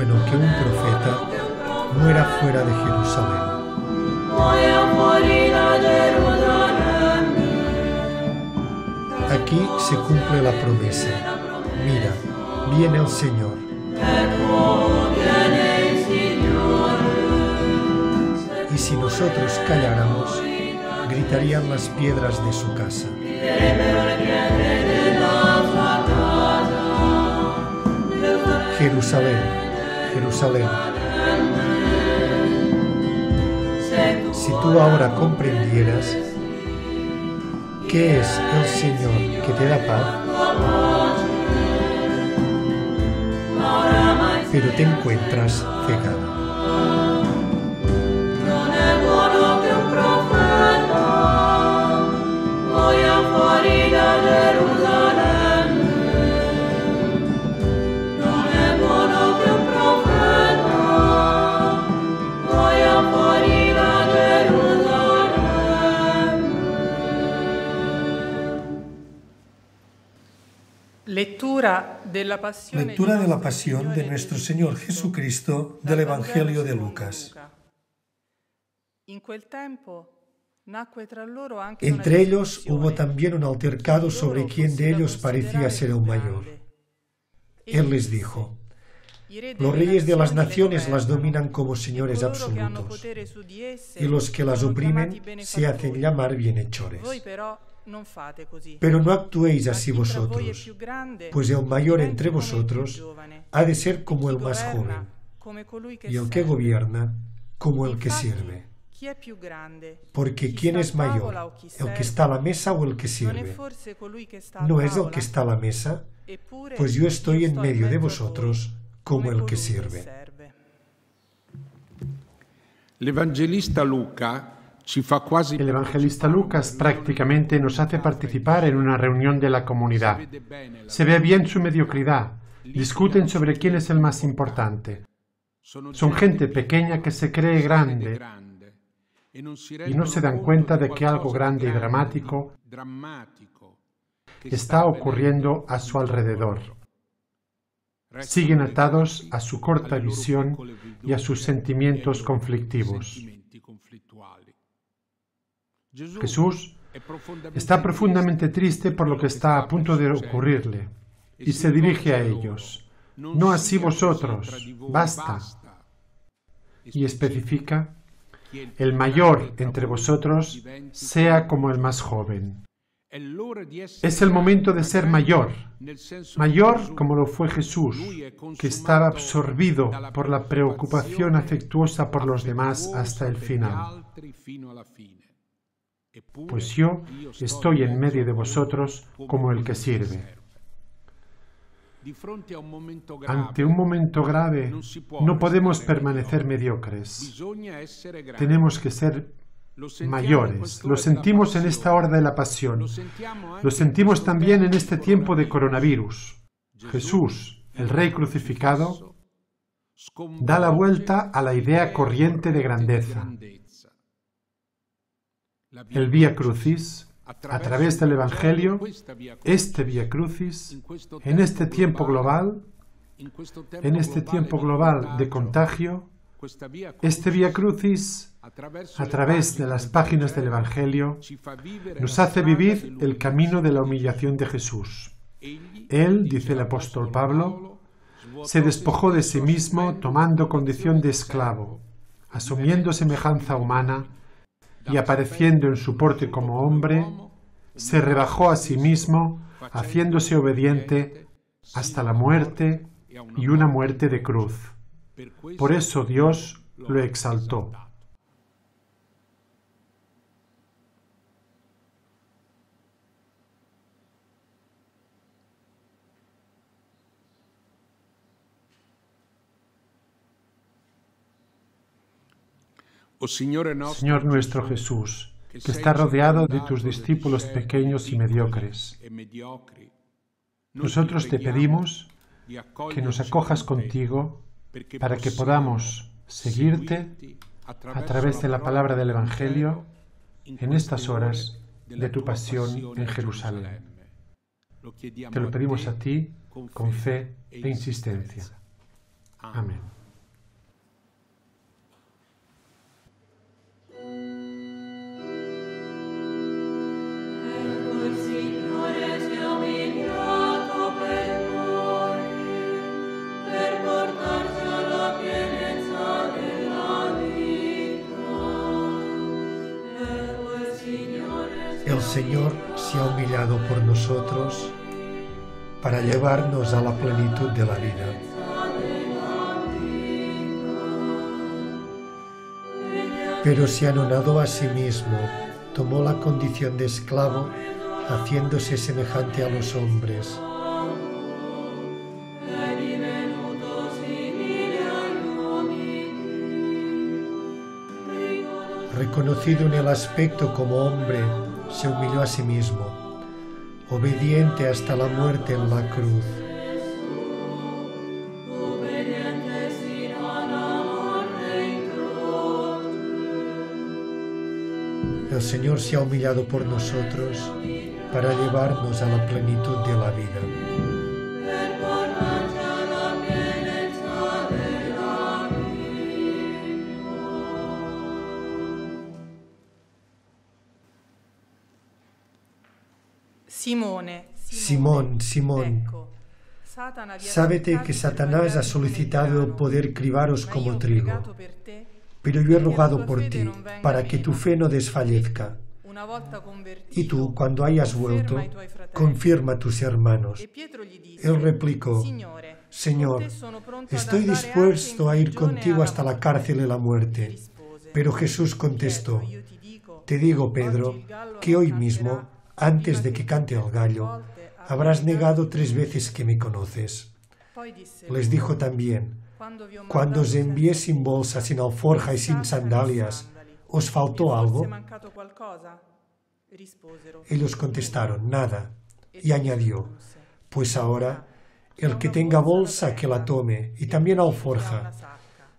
bueno que un profeta muera fuera de Jerusalén. Aquí se cumple la promesa. Mira, viene el Señor. Y si nosotros calláramos, gritarían las piedras de su casa. Jerusalén, Jerusalén. Si tú ahora comprendieras qué es el Señor que te da paz, pero te encuentras cegada. Lectura de la pasión de nuestro Señor Jesucristo del Evangelio de Lucas. Entre ellos hubo también un altercado sobre quién de ellos parecía ser el mayor. Él les dijo: los reyes de las naciones las dominan como señores absolutos, y los que las oprimen se hacen llamar bienhechores. Pero no actuéis así vosotros, pues el mayor entre vosotros ha de ser como el más joven, y el que gobierna como el que sirve. Porque ¿quién es mayor, el que está a la mesa o el que sirve? ¿No es el que está a la mesa? Pues yo estoy en medio de vosotros como el que sirve. El evangelista Lucas prácticamente nos hace participar en una reunión de la comunidad. Se ve bien su mediocridad. Discuten sobre quién es el más importante. Son gente pequeña que se cree grande y no se dan cuenta de que algo grande y dramático está ocurriendo a su alrededor. Siguen atados a su corta visión y a sus sentimientos conflictivos. Jesús está profundamente triste por lo que está a punto de ocurrirle y se dirige a ellos. No así vosotros, basta. Y especifica: el mayor entre vosotros sea como el más joven. Es el momento de ser mayor como lo fue Jesús, que estaba absorbido por la preocupación afectuosa por los demás hasta el final. Pues yo estoy en medio de vosotros como el que sirve. Ante un momento grave, no podemos permanecer mediocres. Tenemos que ser mayores. Lo sentimos en esta hora de la pasión. Lo sentimos también en este tiempo de coronavirus. Jesús, el Rey crucificado, da la vuelta a la idea corriente de grandeza. El Vía Crucis, a través del Evangelio, este Vía Crucis, en este tiempo global de contagio, este Vía Crucis, a través de las páginas del Evangelio, nos hace vivir el camino de la humillación de Jesús. Él, dice el apóstol Pablo, se despojó de sí mismo tomando condición de esclavo, asumiendo semejanza humana, y apareciendo en su porte como hombre, se rebajó a sí mismo, haciéndose obediente hasta la muerte y una muerte de cruz. Por eso Dios lo exaltó. Señor nuestro Jesús, que está rodeado de tus discípulos pequeños y mediocres, nosotros te pedimos que nos acojas contigo para que podamos seguirte a través de la palabra del Evangelio en estas horas de tu pasión en Jerusalén. Te lo pedimos a ti con fe e insistencia. Amén. El Señor se ha humillado por nosotros para llevarnos a la plenitud de la vida. Pero se anonadó a sí mismo, tomó la condición de esclavo, haciéndose semejante a los hombres. Reconocido en el aspecto como hombre, se humilló a sí mismo, obediente hasta la muerte en la cruz. El Señor se ha humillado por nosotros para llevarnos a la plenitud de la vida. Simón, Simón, sábete que Satanás ha solicitado el poder cribaros como trigo, pero yo he rogado por ti, para que tu fe no desfallezca. Y tú, cuando hayas vuelto, confirma a tus hermanos. Él replicó, Señor, estoy dispuesto a ir contigo hasta la cárcel y la muerte. Pero Jesús contestó, te digo, Pedro, que hoy mismo, antes de que cante el gallo, habrás negado 3 veces que me conoces. Les dijo también, cuando os envié sin bolsa, sin alforja y sin sandalias, ¿os faltó algo? Ellos contestaron, nada. Y añadió, pues ahora, el que tenga bolsa, que la tome, y también alforja.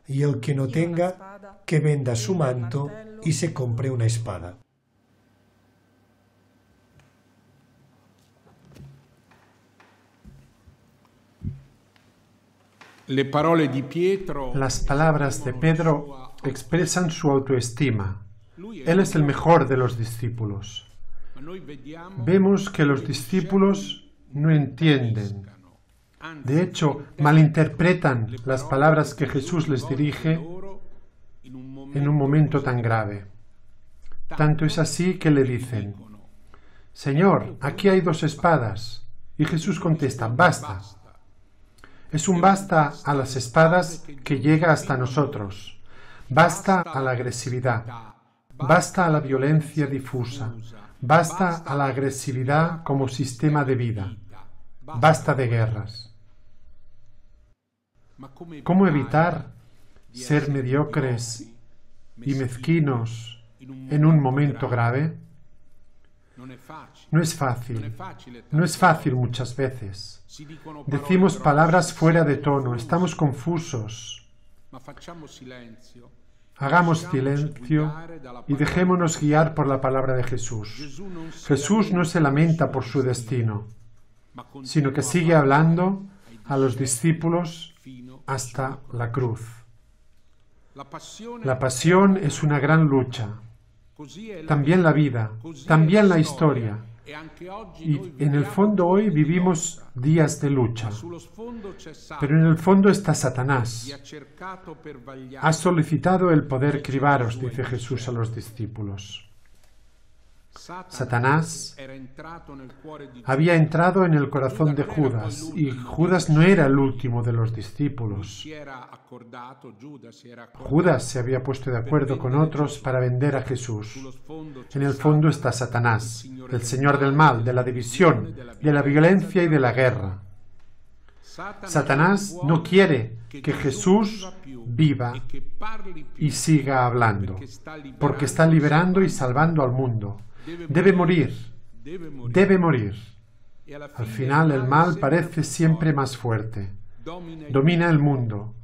Y el que no tenga, que venda su manto y se compre una espada. Las palabras de Pedro expresan su autoestima. Él es el mejor de los discípulos. Vemos que los discípulos no entienden. De hecho, malinterpretan las palabras que Jesús les dirige en un momento tan grave. Tanto es así que le dicen, Señor, aquí hay 2 espadas. Y Jesús contesta, basta. Es un basta a las espadas que llega hasta nosotros. Basta a la agresividad. Basta a la violencia difusa. Basta a la agresividad como sistema de vida. Basta de guerras. ¿Cómo evitar ser mediocres y mezquinos en un momento grave? No es fácil. No es fácil muchas veces. Decimos palabras fuera de tono, estamos confusos. Hagamos silencio y dejémonos guiar por la palabra de Jesús. Jesús no se lamenta por su destino, sino que sigue hablando a los discípulos hasta la cruz. La pasión es una gran lucha. También la vida, también la historia. Y en el fondo hoy vivimos días de lucha. Pero en el fondo está Satanás. Ha solicitado el poder cribaros, dice Jesús a los discípulos. Satanás había entrado en el corazón de Judas, y Judas no era el último de los discípulos. Judas se había puesto de acuerdo con otros para vender a Jesús. En el fondo está Satanás, el señor del mal, de la división, de la violencia y de la guerra. Satanás no quiere que Jesús viva y siga hablando, porque está liberando y salvando al mundo. Debe morir, debe morir. Al final el mal parece siempre más fuerte. Domina el mundo.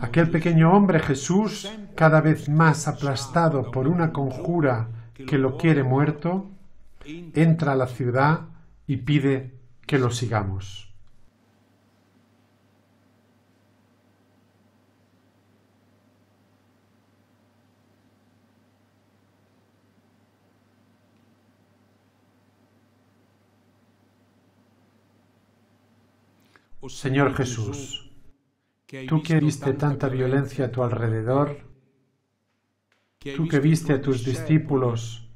Aquel pequeño hombre Jesús, cada vez más aplastado por una conjura que lo quiere muerto, entra a la ciudad y pide que lo sigamos. Señor Jesús, tú que viste tanta violencia a tu alrededor, tú que viste a tus discípulos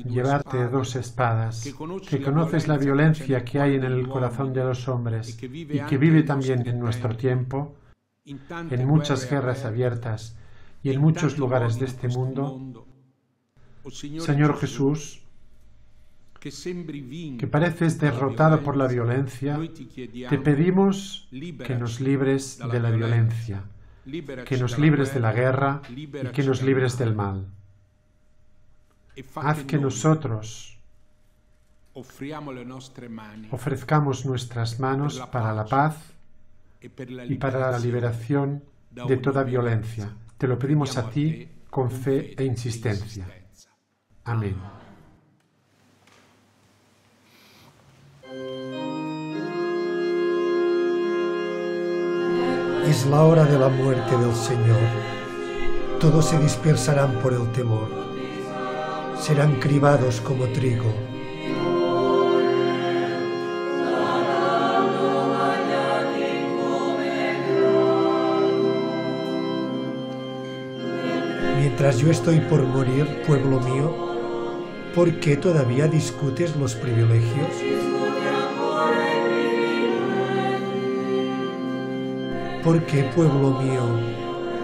llevarte 2 espadas, que conoces la violencia que hay en el corazón de los hombres y que vive también en nuestro tiempo, en muchas guerras abiertas y en muchos lugares de este mundo, Señor Jesús, que pareces derrotado por la violencia, te pedimos que nos libres de la violencia, que nos libres de la guerra y que nos libres del mal. Haz que nosotros ofrezcamos nuestras manos para la paz y para la liberación de toda violencia. Te lo pedimos a ti con fe e insistencia. Amén. Es la hora de la muerte del Señor. Todos se dispersarán por el temor. Serán cribados como trigo. Mientras yo estoy por morir, pueblo mío, ¿por qué todavía discutes los privilegios? ¿Por qué, pueblo mío,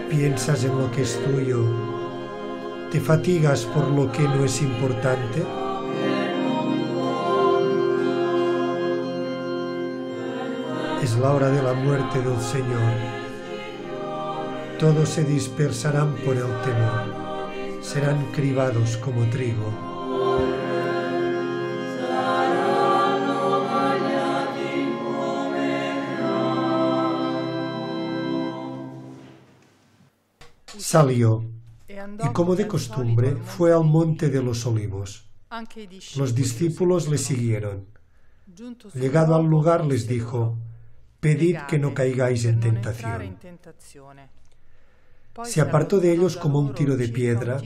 piensas en lo que es tuyo? ¿Te fatigas por lo que no es importante? Es la hora de la muerte del Señor. Todos se dispersarán por el temor. Serán cribados como trigo. Salió, y como de costumbre, fue al monte de los Olivos. Los discípulos le siguieron. Llegado al lugar les dijo: pedid que no caigáis en tentación. Se apartó de ellos como un tiro de piedra,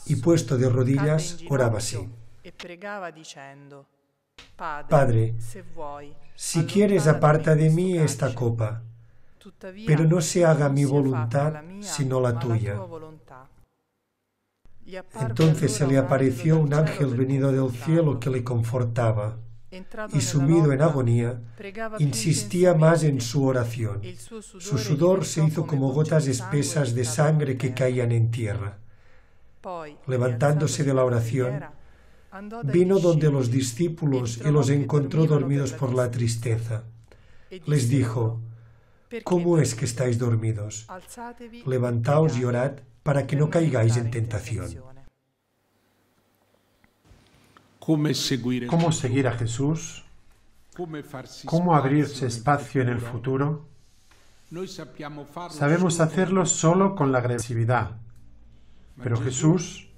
y puesto de rodillas, oraba así: Padre, si quieres, aparta de mí esta copa, pero no se haga mi voluntad, sino la tuya. Entonces se le apareció un ángel venido del cielo que le confortaba, y sumido en agonía, insistía más en su oración. Su sudor se hizo como gotas espesas de sangre que caían en tierra. Levantándose de la oración, vino donde los discípulos y los encontró dormidos por la tristeza. Les dijo: ¿cómo es que estáis dormidos? Levantaos y orad para que no caigáis en tentación. ¿Cómo seguir a Jesús? ¿Cómo abrirse espacio en el futuro? Sabemos hacerlo solo con la agresividad, pero Jesús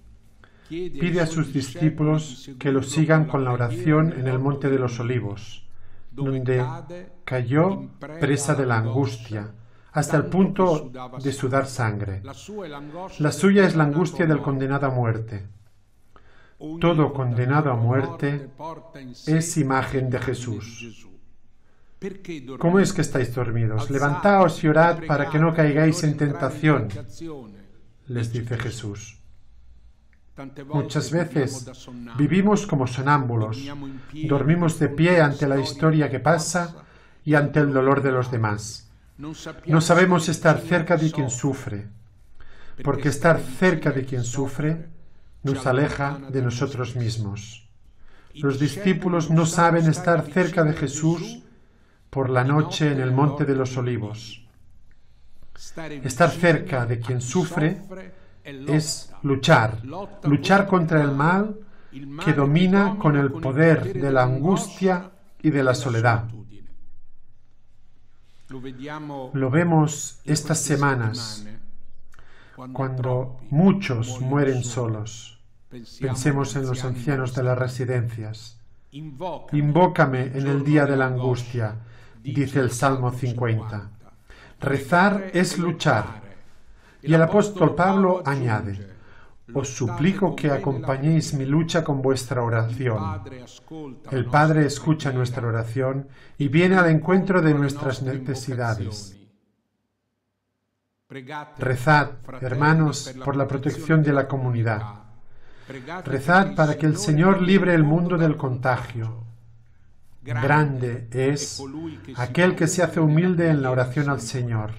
pide a sus discípulos que lo sigan con la oración en el Monte de los Olivos, donde cayó presa de la angustia, hasta el punto de sudar sangre. La suya es la angustia del condenado a muerte. Todo condenado a muerte es imagen de Jesús. ¿Cómo es que estáis dormidos? Levantaos y orad para que no caigáis en tentación, les dice Jesús. Muchas veces vivimos como sonámbulos, dormimos de pie ante la historia que pasa y ante el dolor de los demás. No sabemos estar cerca de quien sufre, porque estar cerca de quien sufre nos aleja de nosotros mismos. Los discípulos no saben estar cerca de Jesús por la noche en el Monte de los Olivos. Estar cerca de quien sufre es luchar contra el mal que domina con el poder de la angustia y de la soledad. Lo vemos estas semanas, cuando muchos mueren solos. Pensemos en los ancianos de las residencias. Invócame en el día de la angustia, dice el Salmo 50. Rezar es luchar. Y el apóstol Pablo añade: os suplico que acompañéis mi lucha con vuestra oración. El Padre escucha nuestra oración y viene al encuentro de nuestras necesidades. Rezad, hermanos, por la protección de la comunidad. Rezad para que el Señor libre el mundo del contagio. Grande es aquel que se hace humilde en la oración al Señor.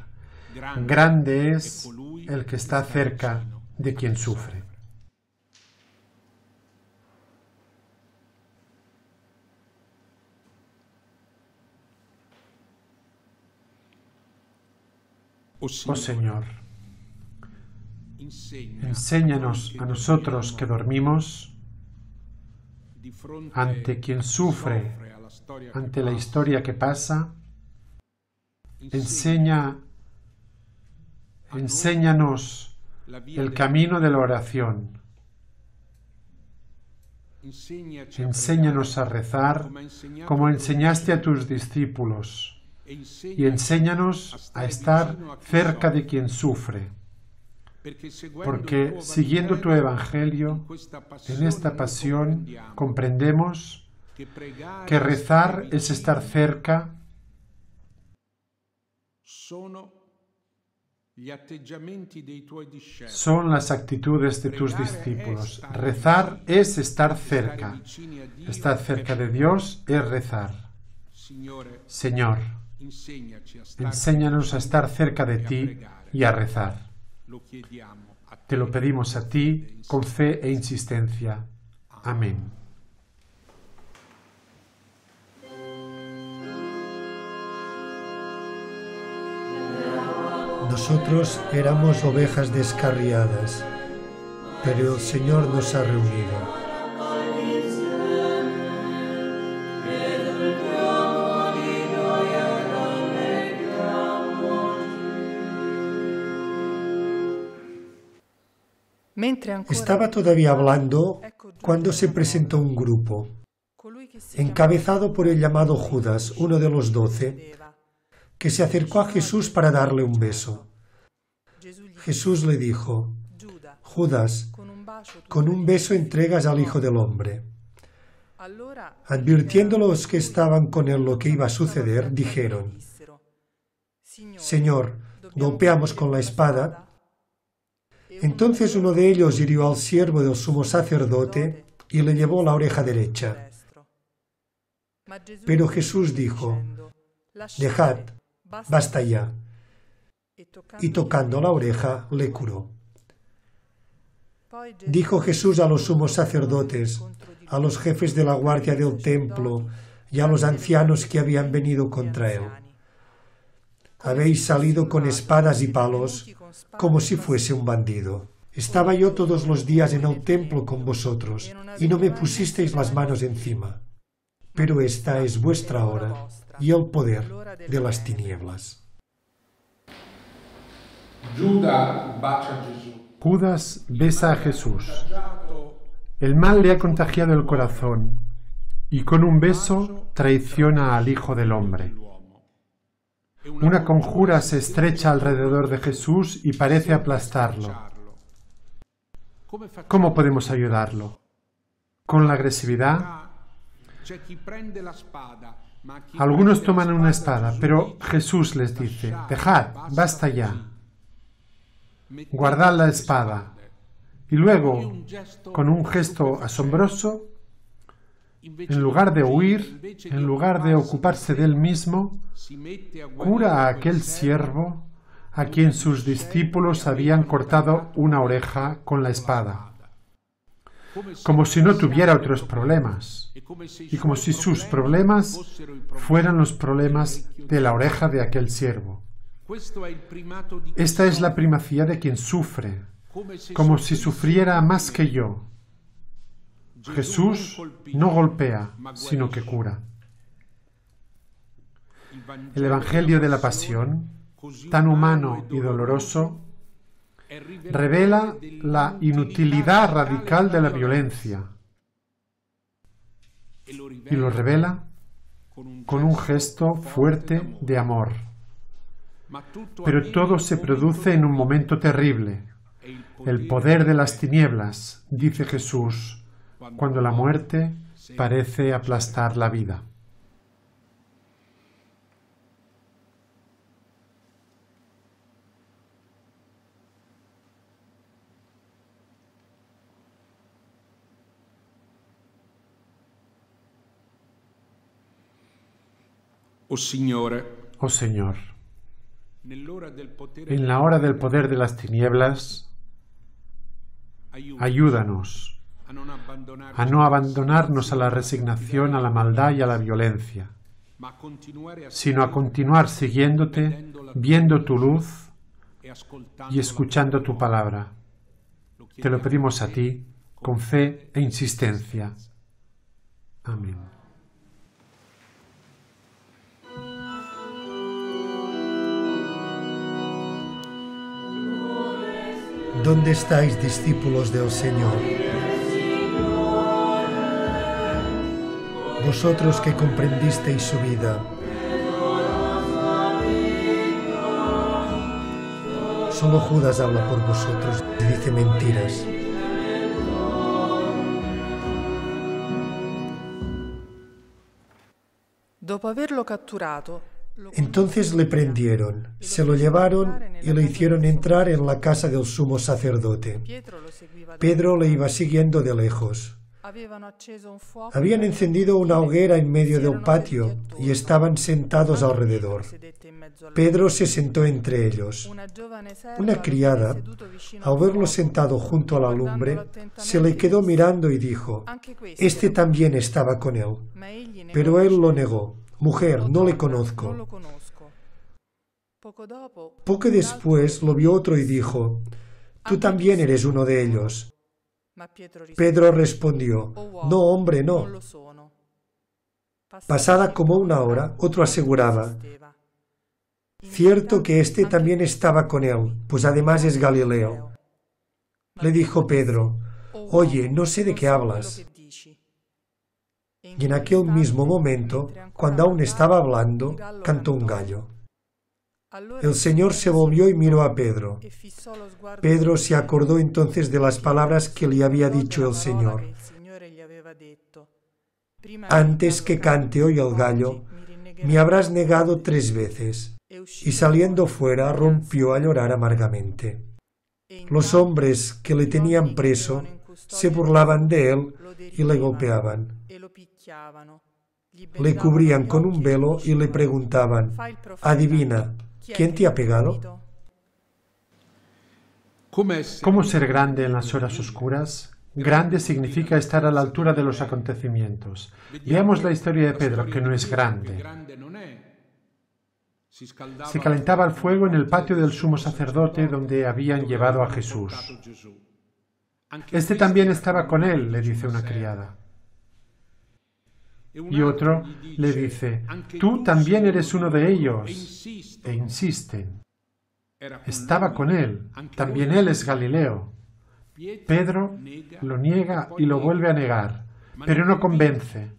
Grande es el que está cerca de quien sufre. Oh Señor, enséñanos a nosotros que dormimos, ante quien sufre, ante la historia que pasa, enséñanos el camino de la oración. Enséñanos a rezar como enseñaste a tus discípulos y enséñanos a estar cerca de quien sufre. Porque siguiendo tu Evangelio, en esta pasión comprendemos que rezar es estar cerca son las actitudes de tus discípulos. Rezar es estar cerca. Estar cerca de Dios es rezar. Señor, enséñanos a estar cerca de ti y a rezar. Te lo pedimos a ti con fe e insistencia. Amén. Nosotros éramos ovejas descarriadas, pero el Señor nos ha reunido. Estaba todavía hablando cuando se presentó un grupo, encabezado por el llamado Judas, uno de los 12, que se acercó a Jesús para darle un beso. Jesús le dijo: Judas, con un beso entregas al Hijo del Hombre. Advirtiendo a los que estaban con él lo que iba a suceder, dijeron: Señor, golpeamos con la espada. Entonces uno de ellos hirió al siervo del sumo sacerdote y le llevó la oreja derecha. Pero Jesús dijo: Dejad, basta ya. Y tocando la oreja, le curó. Dijo Jesús a los sumos sacerdotes, a los jefes de la guardia del templo y a los ancianos que habían venido contra él: Habéis salido con espadas y palos como si fuese un bandido. Estaba yo todos los días en el templo con vosotros y no me pusisteis las manos encima. Pero esta es vuestra hora y el poder de las tinieblas. Judas besa a Jesús. El mal le ha contagiado el corazón y con un beso traiciona al Hijo del Hombre. Una conjura se estrecha alrededor de Jesús y parece aplastarlo. ¿Cómo podemos ayudarlo? ¿Con la agresividad? Algunos toman una espada, pero Jesús les dice: Dejad, basta ya. Guardad la espada. Y luego, con un gesto asombroso, en lugar de huir, en lugar de ocuparse de él mismo, cura a aquel siervo a quien sus discípulos habían cortado una oreja con la espada, como si no tuviera otros problemas, y como si sus problemas fueran los problemas de la oreja de aquel siervo. Esta es la primacía de quien sufre, como si sufriera más que yo. Jesús no golpea, sino que cura. El Evangelio de la Pasión, tan humano y doloroso, revela la inutilidad radical de la violencia y lo revela con un gesto fuerte de amor. Pero todo se produce en un momento terrible. el poder de las tinieblas, dice Jesús, cuando la muerte parece aplastar la vida. Oh Señor, en la hora del poder de las tinieblas, ayúdanos a no abandonarnos a la resignación, a la maldad y a la violencia, sino a continuar siguiéndote, viendo tu luz y escuchando tu palabra. Te lo pedimos a ti, con fe e insistencia. Amén. ¿Dónde estáis, discípulos del Señor? Vosotros que comprendisteis su vida. Solo Judas habla por vosotros y dice mentiras. Dopo averlo catturato, entonces le prendieron, se lo llevaron y le hicieron entrar en la casa del sumo sacerdote. Pedro le iba siguiendo de lejos. Habían encendido una hoguera en medio del patio y estaban sentados alrededor. Pedro se sentó entre ellos. Una criada, al verlo sentado junto a la lumbre, se le quedó mirando y dijo: «Este también estaba con él». Pero él lo negó: «Mujer, no le conozco». Poco después lo vio otro y dijo: «Tú también eres uno de ellos». Pedro respondió: «No, hombre, no». Pasada como una hora, otro aseguraba: «Cierto que este también estaba con él, pues además es Galileo». Le dijo Pedro: «Oye, no sé de qué hablas». Y en aquel mismo momento, cuando aún estaba hablando, cantó un gallo. El Señor se volvió y miró a Pedro. Pedro se acordó entonces de las palabras que le había dicho el Señor: «Antes que cante hoy el gallo, me habrás negado 3 veces». Y saliendo fuera, rompió a llorar amargamente. Los hombres que le tenían preso se burlaban de él y le golpeaban. Le cubrían con un velo y le preguntaban: «Adivina, ¿quién te ha pegado?». ¿Cómo ser grande en las horas oscuras? Grande significa estar a la altura de los acontecimientos. Veamos la historia de Pedro, que no es grande. Se calentaba el fuego en el patio del sumo sacerdote donde habían llevado a Jesús. «Este también estaba con él», le dice una criada. Y otro le dice: «Tú también eres uno de ellos». E insisten. Estaba con él, también él es Galileo. Pedro lo niega y lo vuelve a negar, pero no convence.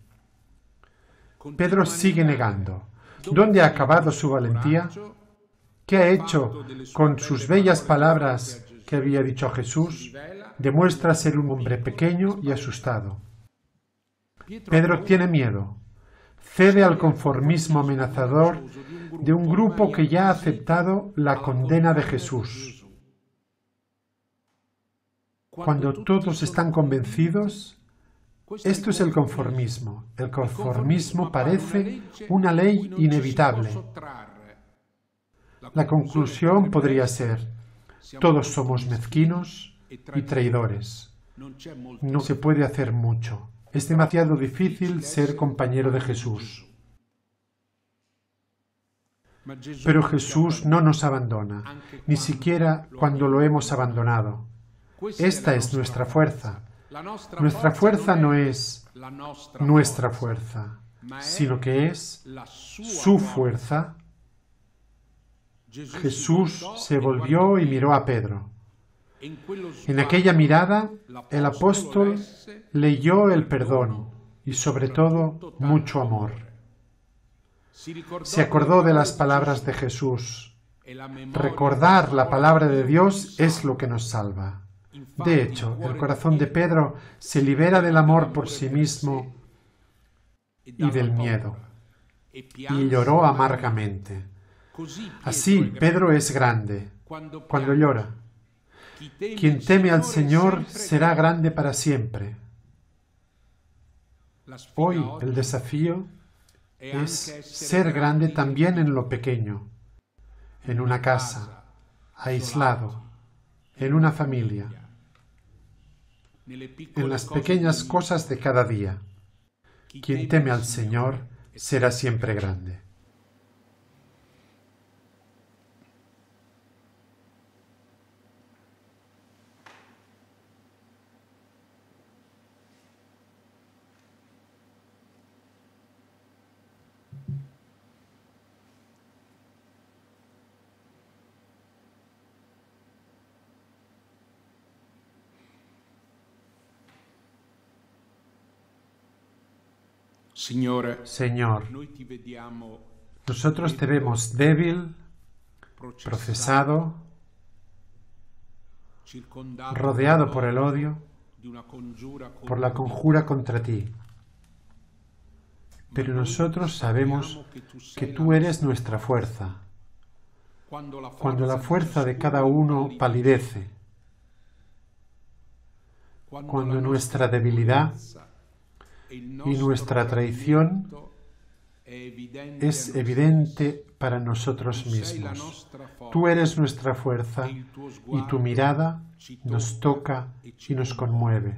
Pedro sigue negando. ¿Dónde ha acabado su valentía? ¿Qué ha hecho con sus bellas palabras que había dicho a Jesús? Demuestra ser un hombre pequeño y asustado. Pedro tiene miedo. Cede al conformismo amenazador de un grupo que ya ha aceptado la condena de Jesús. Cuando todos están convencidos, esto es el conformismo. El conformismo parece una ley inevitable. La conclusión podría ser: todos somos mezquinos y traidores. No se puede hacer mucho. Es demasiado difícil ser compañero de Jesús. Pero Jesús no nos abandona, ni siquiera cuando lo hemos abandonado. Esta es nuestra fuerza. Nuestra fuerza no es nuestra fuerza, sino que es su fuerza. Jesús se volvió y miró a Pedro. En aquella mirada, el apóstol leyó el perdón y, sobre todo, mucho amor. Se acordó de las palabras de Jesús. Recordar la palabra de Dios es lo que nos salva. De hecho, el corazón de Pedro se libera del amor por sí mismo y del miedo, y lloró amargamente. Así, Pedro es grande cuando llora. Quien teme al Señor será grande para siempre. Hoy el desafío es ser grande también en lo pequeño, en una casa, aislado, en una familia, en las pequeñas cosas de cada día. Quien teme al Señor será siempre grande. Señor, nosotros te vemos débil, procesado, rodeado por el odio, por la conjura contra ti. Pero nosotros sabemos que tú eres nuestra fuerza. Cuando la fuerza de cada uno palidece, cuando nuestra debilidad y nuestra traición es evidente para nosotros mismos. Tú eres nuestra fuerza y tu mirada nos toca y nos conmueve.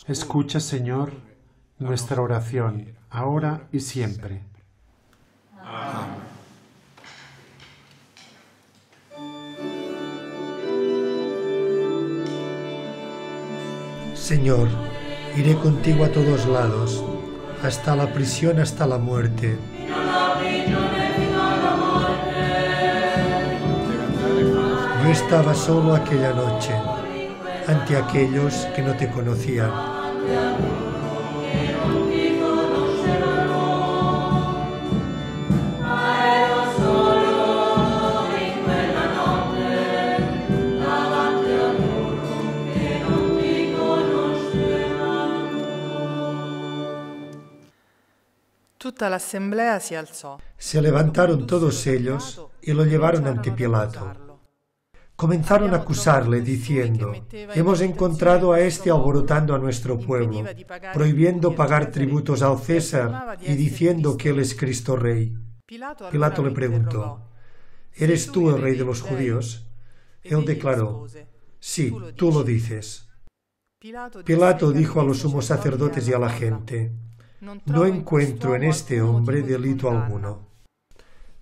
Escucha, Señor, nuestra oración, ahora y siempre. Amén. Señor, iré contigo a todos lados, hasta la prisión, hasta la muerte. Yo estaba solo aquella noche, ante aquellos que no te conocían. Tutta l'assemblea si alzò. Se levantaron todos ellos y lo llevaron ante Pilato. Comenzaron a acusarle diciendo: hemos encontrado a este alborotando a nuestro pueblo, prohibiendo pagar tributos al César y diciendo que él es Cristo Rey. Pilato le preguntó: ¿eres tú el rey de los judíos? Él declaró: sí, tú lo dices. Pilato dijo a los sumos sacerdotes y a la gente: no encuentro en este hombre delito alguno.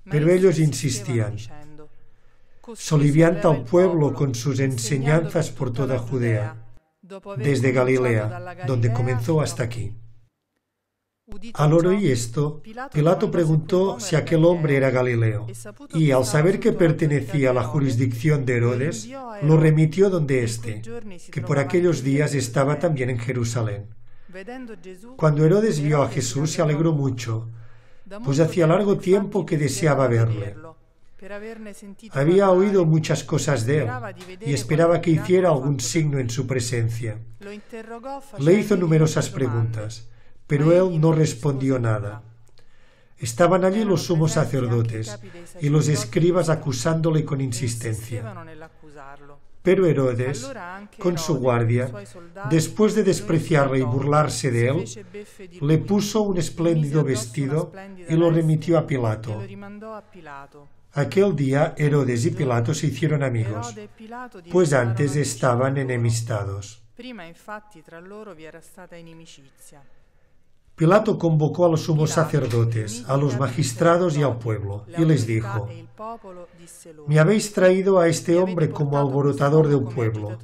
Pero ellos insistían: solivianta al pueblo con sus enseñanzas por toda Judea, desde Galilea, donde comenzó, hasta aquí. Al oír esto, Pilato preguntó si aquel hombre era Galileo, y al saber que pertenecía a la jurisdicción de Herodes, lo remitió donde éste, que por aquellos días estaba también en Jerusalén. Cuando Herodes vio a Jesús, se alegró mucho, pues hacía largo tiempo que deseaba verle. Había oído muchas cosas de él y esperaba que hiciera algún signo en su presencia. Le hizo numerosas preguntas, pero él no respondió nada. Estaban allí los sumos sacerdotes y los escribas acusándole con insistencia. Pero Herodes, con su guardia, después de despreciarle y burlarse de él, le puso un espléndido vestido y lo remitió a Pilato. Aquel día Herodes y Pilato se hicieron amigos, pues antes estaban enemistados. Pilato convocó a los sumos sacerdotes, a los magistrados y al pueblo, y les dijo: me habéis traído a este hombre como alborotador del pueblo,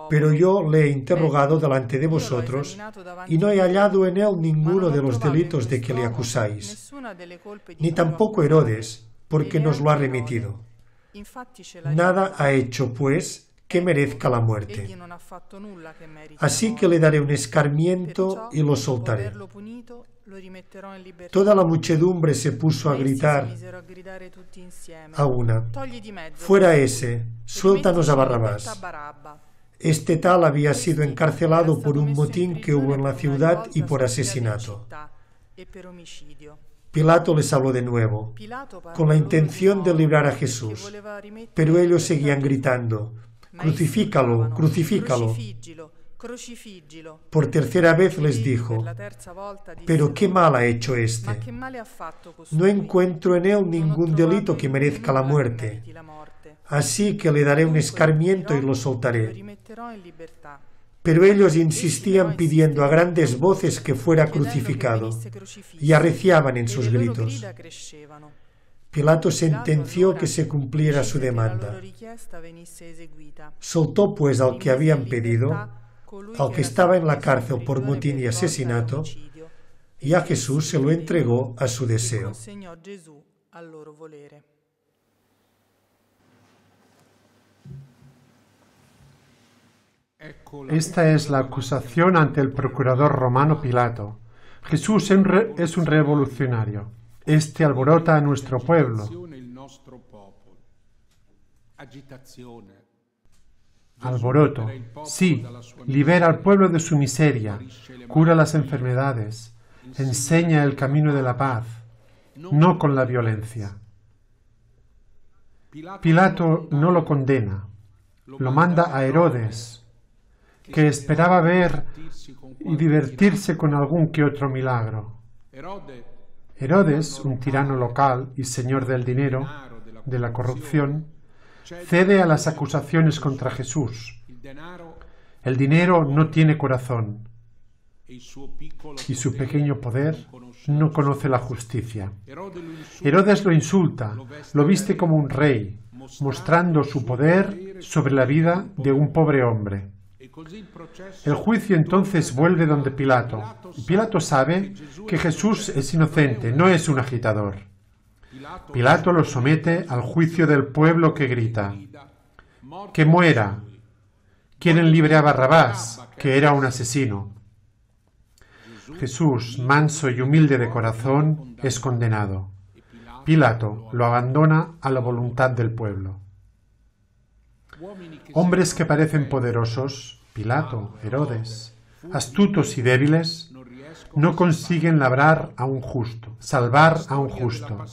pero yo le he interrogado delante de vosotros y no he hallado en él ninguno de los delitos de que le acusáis, ni tampoco Herodes, porque nos lo ha remitido. Nada ha hecho, pues, que merezca la muerte. Egli non ha fatto nulla che meriti Así la que le morte. daré un escarmiento Perciò, y lo dopo soltaré. averlo punito, lo rimetterò in libertà. Toda la muchedumbre se puso a Essi si gritar misero a gridare tutti insieme. a una: Togli di mezzo fuera costui, ese, e suéltanos a rimettici in Barrabás. libertà Barabba. Este tal había sido Questi encarcelado era por stato un messo in motín que prigione hubo en la per una ciudad rivolta y por scoppiata in asesinato. città e per omicidio. Pilato les habló de nuevo, Pilato parlò con la loro di intención de nuovo, librar a perché Jesús. voleva rimettere Pero in ellos libertà seguían Gesù. gritando: Ma essi crucifícalo, urlavano: crucifícalo. Crocifiggilo, crocifiggilo. Por tercera vez les Ed egli dijo: per la terza volta disse pero qué loro: mal ha hecho Ma este. che male ha fatto costui? No encuentro en él Non ho ningún trovato delito que in lui merezca la nulla che muerte. meriti la morte. Así que le daré un Dunque escarmiento y lo lo soltaré. rimetterò in libertà. Pero ellos insistían pidiendo a grandes voces que fuera Chiedendo che crucificado venisse crocifisso, y arreciaban en e sus le loro gritos. grida crescevano. Pilato Pilato sentenció allora que se cumpliera su decise che la loro demanda. richiesta venisse eseguita. Soltó pues al que Rimise habían in pedido, libertà colui al que era estaba en stato la messo in cárcel por prigione motín y per rivolta e asesinato, omicidio, y a Jesús se lo entregó a su e deseo. consegnò Gesù al loro volere. Esta es la acusación ante el procurador romano Pilato. Jesús es un revolucionario. Este alborota a nuestro pueblo. Alboroto. Sí, libera al pueblo de su miseria, cura las enfermedades, enseña el camino de la paz, no con la violencia. Pilato no lo condena, lo manda a Herodes, que esperaba ver y divertirse con algún que otro milagro. Herodes, un tirano local y señor del dinero, de la corrupción, cede a las acusaciones contra Jesús. El dinero no tiene corazón y su pequeño poder no conoce la justicia. Herodes lo insulta, lo viste como un rey, mostrando su poder sobre la vida de un pobre hombre. El juicio entonces vuelve donde Pilato. Pilato sabe que Jesús es inocente, no es un agitador. Pilato lo somete al juicio del pueblo que grita: ¡que muera! Quieren libre a Barrabás, que era un asesino. Jesús, manso y humilde de corazón, es condenado. Pilato lo abandona a la voluntad del pueblo. Hombres que parecen poderosos, Pilato, Herodes, astutos y débiles, no consiguen labrar a un justo, salvar a un justo.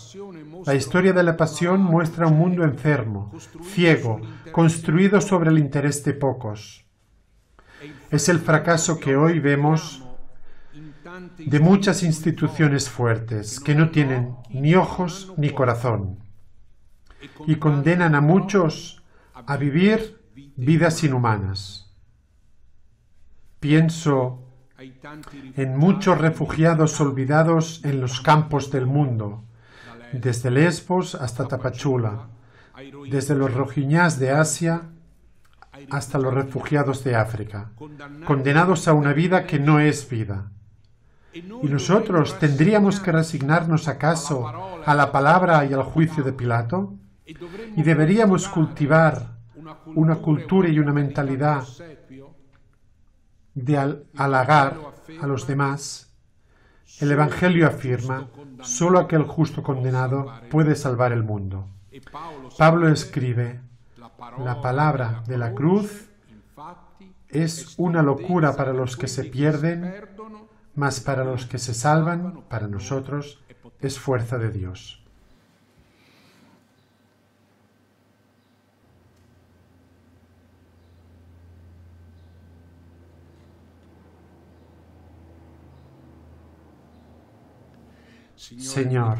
La historia de la pasión muestra un mundo enfermo, ciego, construido sobre el interés de pocos. Es el fracaso que hoy vemos de muchas instituciones fuertes que no tienen ni ojos ni corazón y condenan a muchos a vivir vidas inhumanas. Pienso en muchos refugiados olvidados en los campos del mundo, desde Lesbos hasta Tapachula, desde los rohinyás de Asia hasta los refugiados de África, condenados a una vida que no es vida. ¿Y nosotros tendríamos que resignarnos acaso a la palabra y al juicio de Pilato? ¿Y deberíamos cultivar una cultura y una mentalidad de halagar a los demás? El Evangelio afirma: solo aquel justo condenado puede salvar el mundo. Pablo escribe: la palabra de la cruz es una locura para los que se pierden, mas para los que se salvan, para nosotros, es fuerza de Dios. Señor,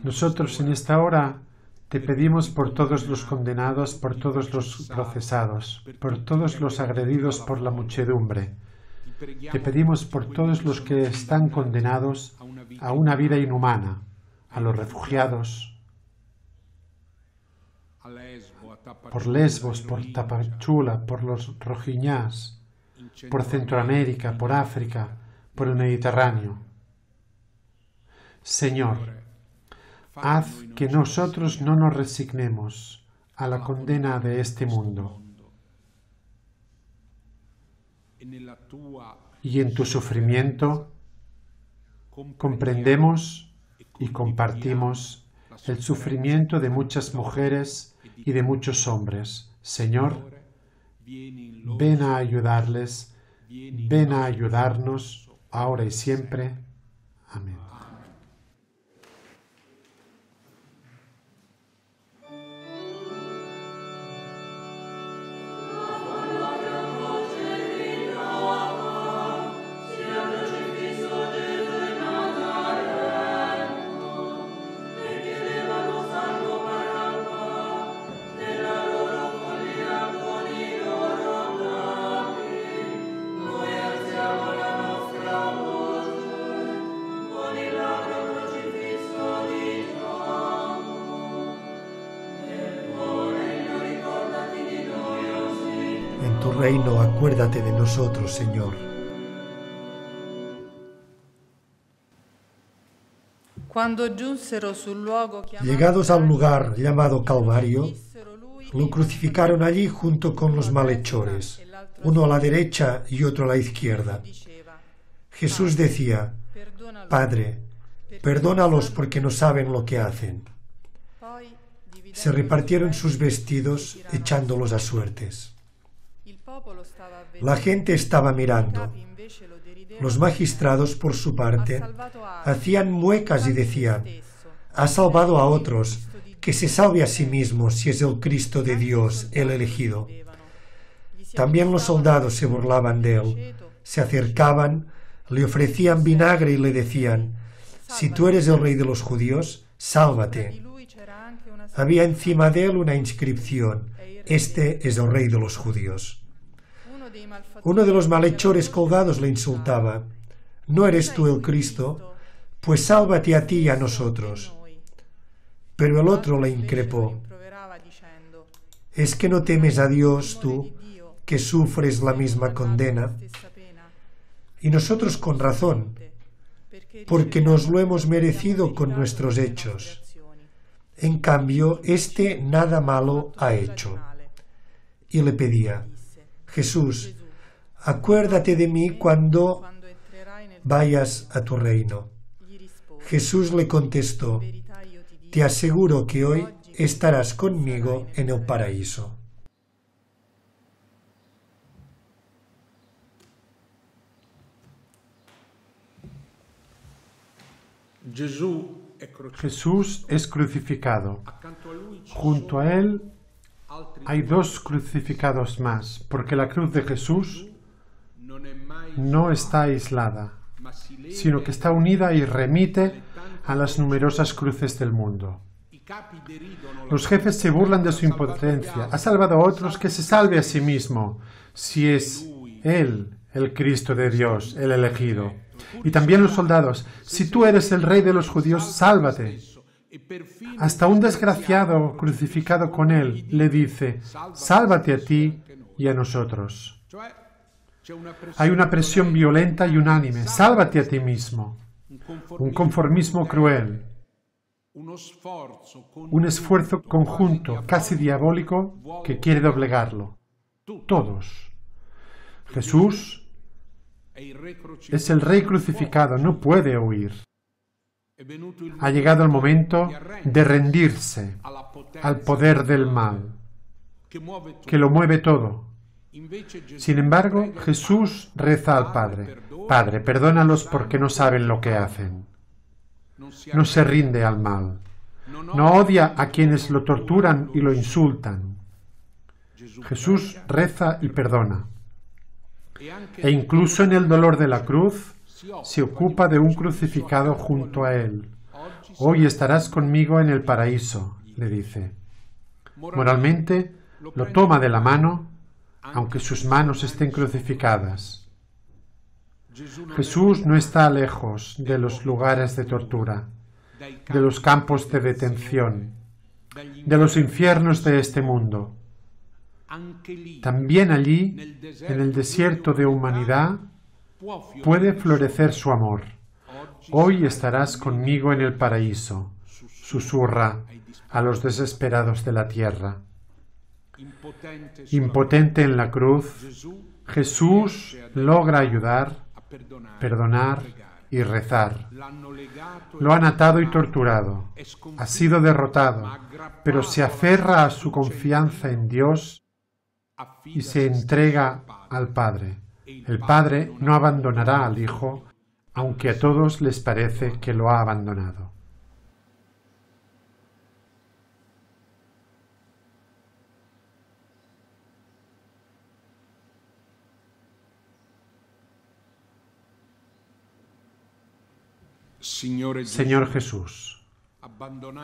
nosotros en esta hora te pedimos por todos los condenados, por todos los procesados, por todos los agredidos por la muchedumbre. Te pedimos por todos los que están condenados a una vida inhumana, a los refugiados, por Lesbos, por Tapachula, por los rohinyás, por Centroamérica, por África, por el Mediterráneo. Señor, haz que nosotros no nos resignemos a la condena de este mundo, y en tu sufrimiento comprendemos y compartimos el sufrimiento de muchas mujeres y de muchos hombres. Señor, ven a ayudarles, ven a ayudarnos, ahora y siempre. Amén. En tu reino, acuérdate de nosotros, Señor. Llegados al lugar llamado Calvario, lo crucificaron allí junto con los malhechores, uno a la derecha y otro a la izquierda. Jesús decía: Padre, perdónalos porque no saben lo que hacen. Se repartieron sus vestidos echándolos a suertes. La gente estaba mirando. Los magistrados, por su parte, hacían muecas y decían: ha salvado a otros, que se salve a sí mismo si es el Cristo de Dios, el elegido. También los soldados se burlaban de él, se acercaban, le ofrecían vinagre y le decían: si tú eres el rey de los judíos, sálvate. Había encima de él una inscripción: este es el rey de los judíos. Uno de los malhechores colgados le insultaba: ¿no eres tú el Cristo? Pues sálvate a ti y a nosotros. Pero el otro le increpó: ¿es que no temes a Dios tú, que sufres la misma condena? Y nosotros con razón, porque nos lo hemos merecido con nuestros hechos. En cambio, éste nada malo ha hecho. Y le pedía: Jesús, acuérdate de mí cuando vayas a tu reino. Jesús le contestó: te aseguro que hoy estarás conmigo en el paraíso. Jesús es crucificado. Junto a él hay dos crucificados más, porque la cruz de Jesús no está aislada, sino que está unida y remite a las numerosas cruces del mundo. Los jefes se burlan de su impotencia. Ha salvado a otros, que se salve a sí mismo, si es Él el Cristo de Dios, el elegido. Y también los soldados: si tú eres el rey de los judíos, sálvate. Hasta un desgraciado crucificado con él le dice: sálvate a ti y a nosotros. Hay una presión violenta y unánime: sálvate a ti mismo. Un conformismo cruel. Un esfuerzo conjunto, casi diabólico, que quiere doblegarlo. Todos. Jesús es el rey crucificado, no puede huir. Ha llegado el momento de rendirse al poder del mal, que lo mueve todo. Sin embargo, Jesús reza al Padre: Padre, perdónalos porque no saben lo que hacen. No se rinde al mal. No odia a quienes lo torturan y lo insultan. Jesús reza y perdona. E incluso en el dolor de la cruz, se ocupa de un crucificado junto a él. Hoy estarás conmigo en el paraíso, le dice. Moralmente, lo toma de la mano, aunque sus manos estén crucificadas. Jesús no está lejos de los lugares de tortura, de los campos de detención, de los infiernos de este mundo. También allí, en el desierto de humanidad, puede florecer su amor. Hoy estarás conmigo en el paraíso, susurra a los desesperados de la tierra. Impotente en la cruz, Jesús logra ayudar, perdonar y rezar. Lo han atado y torturado. Ha sido derrotado, pero se aferra a su confianza en Dios y se entrega al Padre. El Padre no abandonará al Hijo, aunque a todos les parece que lo ha abandonado. Señor Jesús,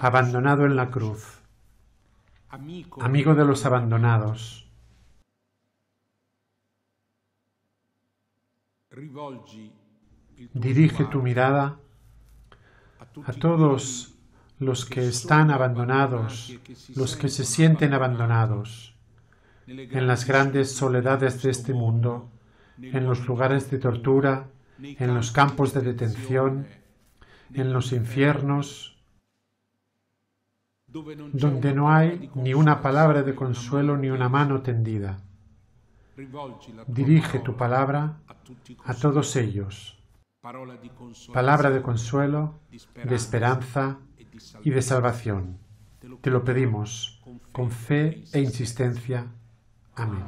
abandonado en la cruz, amigo de los abandonados, dirige tu mirada a todos los que están abandonados, los que se sienten abandonados, en las grandes soledades de este mundo, en los lugares de tortura, en los campos de detención, en los infiernos, donde no hay ni una palabra de consuelo ni una mano tendida. Dirige tu palabra a todos ellos, palabra de consuelo, de esperanza y de salvación. Te lo pedimos con fe e insistencia. Amén.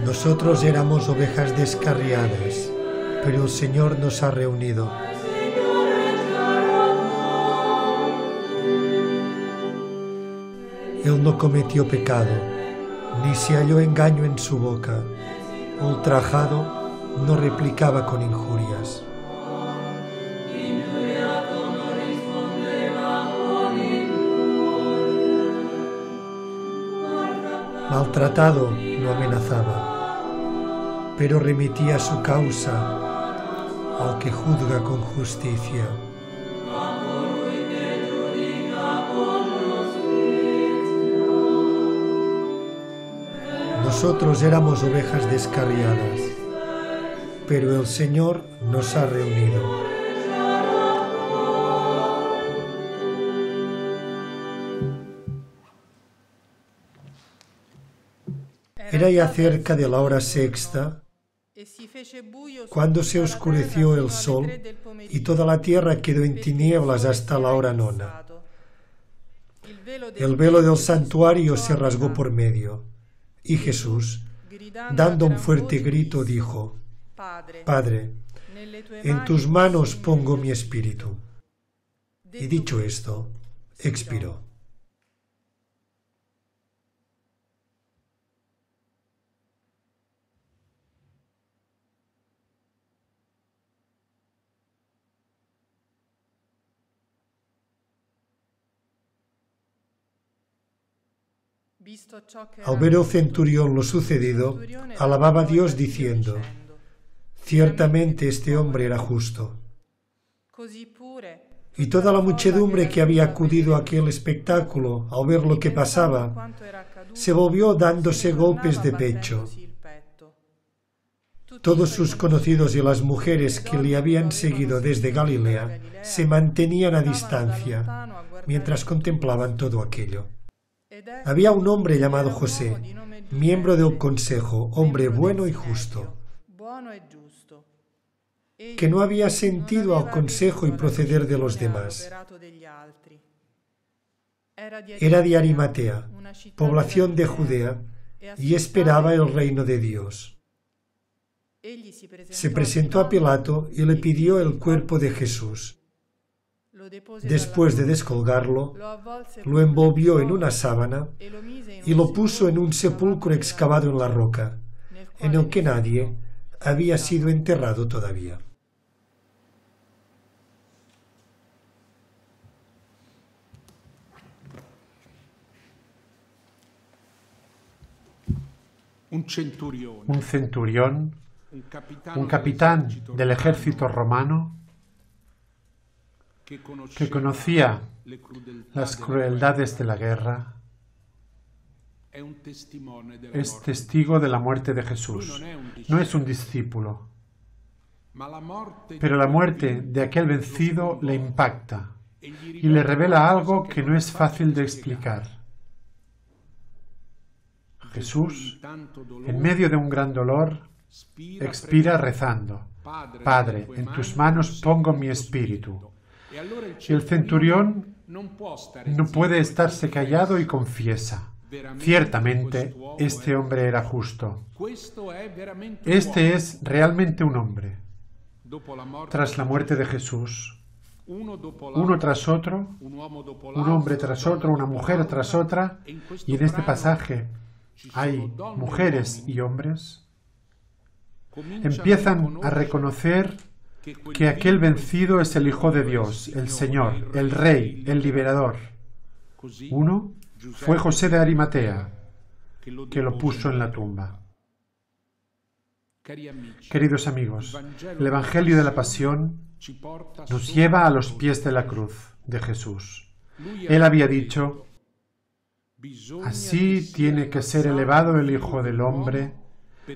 Nosotros éramos ovejas descarriadas, pero el Señor nos ha reunido. Él no cometió pecado, ni se halló engaño en su boca. Ultrajado, no replicaba con injurias. Maltratado, no amenazaba, pero remitía su causa al que juzga con justicia. Nosotros éramos ovejas descarriadas, pero el Señor nos ha reunido. Era ya cerca de la hora sexta, cuando se oscureció el sol y toda la tierra quedó en tinieblas hasta la hora nona. El velo del santuario se rasgó por medio, y Jesús, dando un fuerte grito, dijo: Padre, en tus manos pongo mi espíritu. Y dicho esto, expiró. Al ver el centurión lo sucedido, alababa a Dios diciendo: ciertamente este hombre era justo. Y toda la muchedumbre que había acudido a aquel espectáculo, al ver lo que pasaba, se volvió dándose golpes de pecho. Todos sus conocidos y las mujeres que le habían seguido desde Galilea se mantenían a distancia mientras contemplaban todo aquello. Había un hombre llamado José, miembro del consejo, hombre bueno y justo, que no había sentido al consejo y proceder de los demás. Era de Arimatea, población de Judea, y esperaba el reino de Dios. Se presentó a Pilato y le pidió el cuerpo de Jesús. Después de descolgarlo, lo envolvió en una sábana y lo puso en un sepulcro excavado en la roca, en el que nadie había sido enterrado todavía. Un centurión, un capitán del ejército romano, que conocía las crueldades de la guerra, es testigo de la muerte de Jesús. No es un discípulo, pero la muerte de aquel vencido le impacta y le revela algo que no es fácil de explicar. Jesús, en medio de un gran dolor, expira rezando: Padre, en tus manos pongo mi espíritu. Y el centurión no puede estarse callado y confiesa: ciertamente, este hombre era justo. Este es realmente un hombre. Tras la muerte de Jesús, uno tras otro, un hombre tras otro, una mujer tras otra, y en este pasaje hay mujeres y hombres, empiezan a reconocer que aquel vencido es el Hijo de Dios, el Señor, el Rey, el Liberador. Uno fue José de Arimatea, que lo puso en la tumba. Queridos amigos, el Evangelio de la Pasión nos lleva a los pies de la cruz de Jesús. Él había dicho: así tiene que ser elevado el Hijo del Hombre,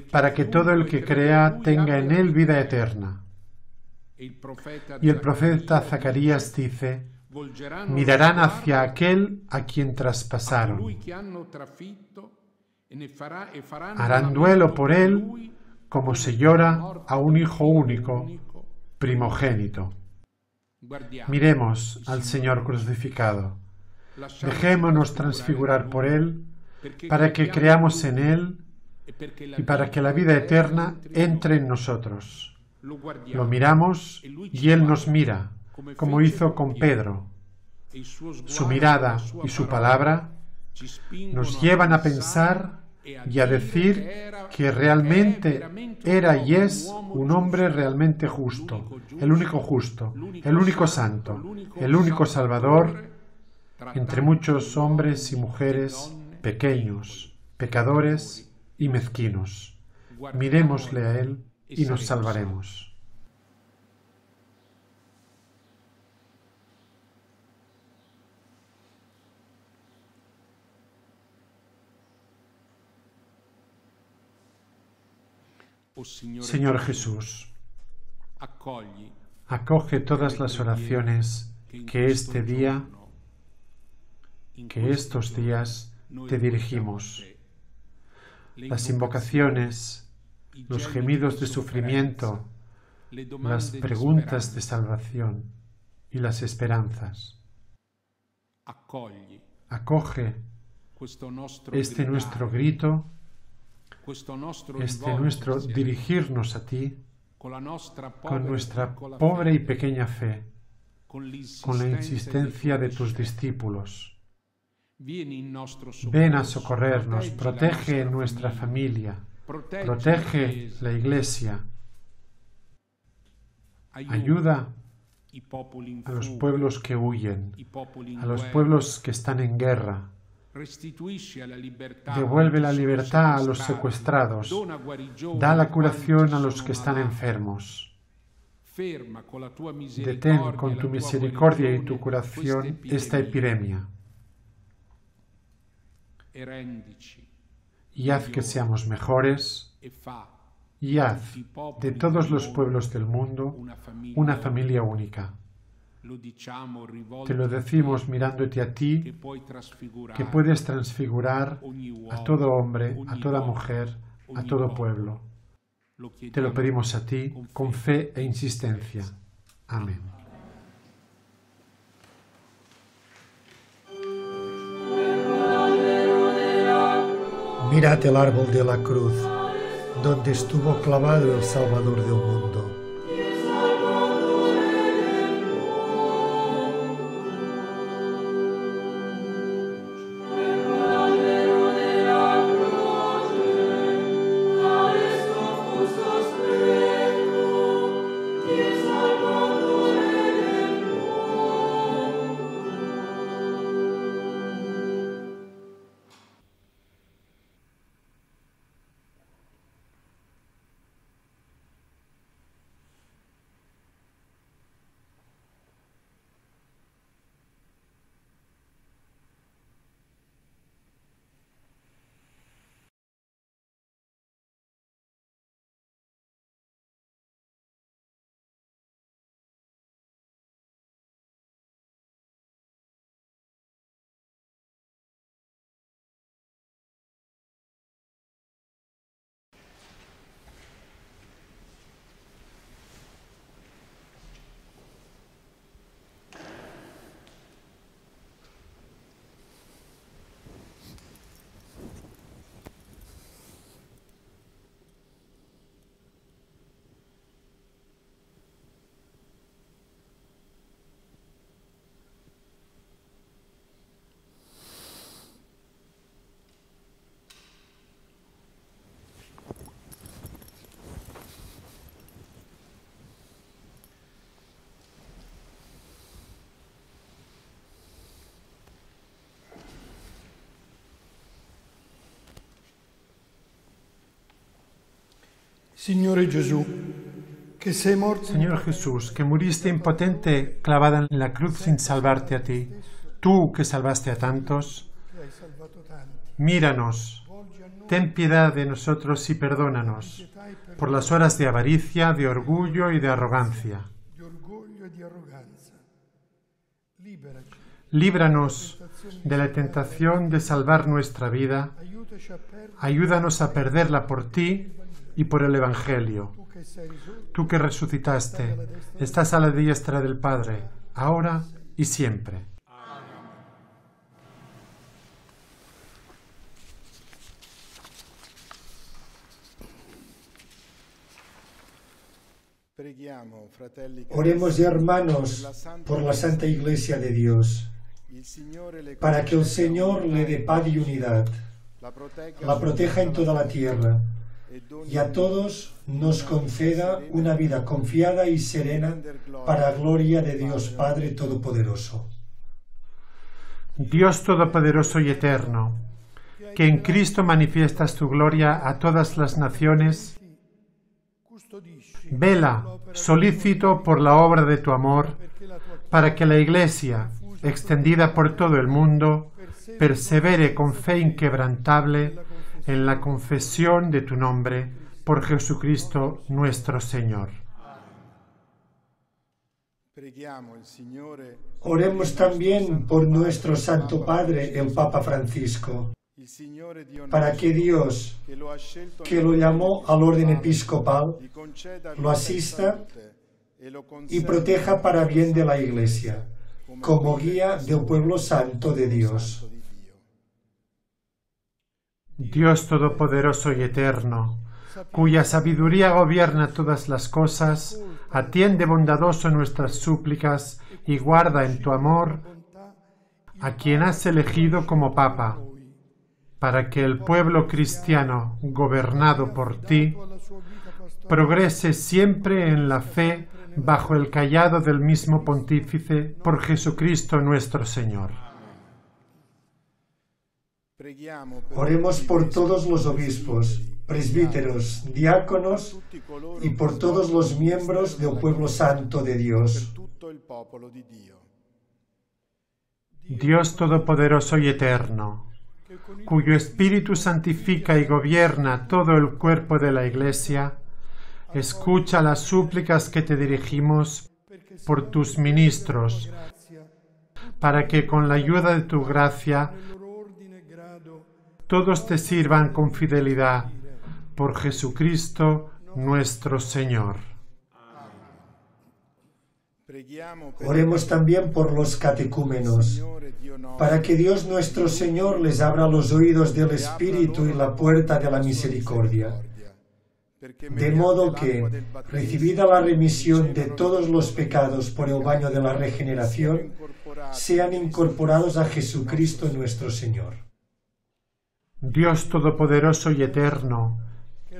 para que todo el que crea tenga en él vida eterna. Y el profeta Zacarías dice: mirarán hacia aquel a quien traspasaron. Harán duelo por él como se llora a un hijo único, primogénito. Miremos al Señor crucificado. Dejémonos transfigurar por Él, para que creamos en Él y para que la vida eterna entre en nosotros. Lo miramos y Él nos mira, como hizo con Pedro. Su mirada y su palabra nos llevan a pensar y a decir que realmente era y es un hombre realmente justo, el único santo, el único Salvador, entre muchos hombres y mujeres pequeños, pecadores y mezquinos. Mirémosle a Él y nos salvaremos. Señor Jesús, acoge todas las oraciones que este día, que estos días te dirigimos. Las invocaciones, los gemidos de sufrimiento, las preguntas de salvación y las esperanzas. Acoge este nuestro grito, este nuestro dirigirnos a ti con nuestra pobre y pequeña fe, con la insistencia de tus discípulos. Ven a socorrernos, protege nuestra familia, protege la Iglesia, ayuda a los pueblos que huyen, a los pueblos que están en guerra. Devuelve la libertad a los secuestrados, da la curación a los que están enfermos. Detén con tu misericordia y tu curación esta epidemia y haz que seamos mejores y haz de todos los pueblos del mundo una familia única. Te lo decimos mirándote a ti, que puedes transfigurar a todo hombre, a toda mujer, a todo pueblo. Te lo pedimos a ti con fe e insistencia. Amén. Mirad el árbol de la cruz, donde estuvo clavado el Salvador del mundo. Signore Gesù, que sei morto, Señor Jesús, que muriste impotente clavada en la cruz sin salvarte a ti, tú que salvaste a tantos, che hai salvato tanti, míranos, volgi a noi ten piedad de nosotros y perdónanos pietà e per por las horas de avaricia, de orgullo y de arrogancia. di orgoglio e di arroganza. Liberaci, Líbranos de la tentación de salvar nuestra vida, aiutaci a perdere ayúdanos a perderla por ti y por el Evangelio. tu che sei risorto, Tú que resucitaste, estás a la diestra del Padre, ahora y siempre. Oremos, hermanos, por la Santa Iglesia de Dios, para que el Señor le dé paz y unidad, la proteja en toda la tierra, y a todos nos conceda una vida confiada y serena para gloria de Dios Padre Todopoderoso. Dios Todopoderoso y Eterno, que en Cristo manifiestas tu gloria a todas las naciones, custodisci vela, solícito por la obra de tu amor, para que la Iglesia, extendida por todo el mundo, persevere con fe inquebrantable en la confesión de tu nombre, por Jesucristo nuestro Señor. Oremos también por nuestro Santo Padre, el Papa Francisco, para que Dios, que lo llamó al orden episcopal, lo asista y proteja para bien de la Iglesia, como guía del pueblo santo de Dios. Dios Todopoderoso y Eterno, cuya sabiduría gobierna todas las cosas, atiende bondadoso nuestras súplicas y guarda en tu amor a quien has elegido como Papa, para que el pueblo cristiano, gobernado por ti, progrese siempre en la fe bajo el cayado del mismo Pontífice, por Jesucristo nuestro Señor. Oremos por todos los obispos, presbíteros, diáconos y por todos los miembros del pueblo santo de Dios. Dios Todopoderoso y Eterno, cuyo Espíritu santifica y gobierna todo el cuerpo de la Iglesia, escucha las súplicas que te dirigimos por tus ministros, para que con la ayuda de tu gracia todos te sirvan con fidelidad, por Jesucristo nuestro Señor. Oremos también por los catecúmenos, para que Dios nuestro Señor les abra los oídos del Espíritu y la puerta de la misericordia, de modo que, recibida la remisión de todos los pecados por el baño de la regeneración, sean incorporados a Jesucristo nuestro Señor. Dios Todopoderoso y Eterno,